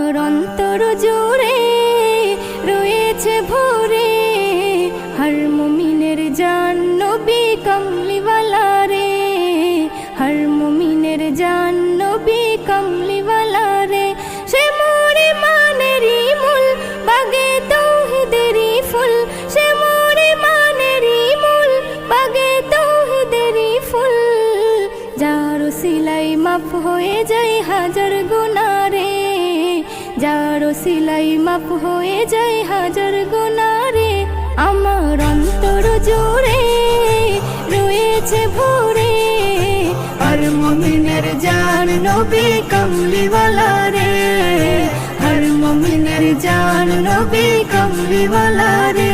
আমার অন্তর জুড়ে রয়েছে ভরে হর মুমিনের জান নবী কমলিওয়ালা রে, হর মুমিনের জান নবী কমলিওয়ালা রে। সে মোরে মানেরই মূল বাগে তৌহিদেরই ফুল, সে মোরে মানেরই মূল বাগে তৌহিদেরই ফুল। যার ওসিলাই মাফ হয়ে যায় হাজার গুনাহ রে, যার ওসিলাই মাফ হয়ে যায় হাজার গুনাহ রে। আমার অন্তর জুড়ে রয়েছে ভরে হর মুমিনের জান নবী কমলিওয়ালা রে, হর মুমিনের জান নবী কমলিওয়ালা রে।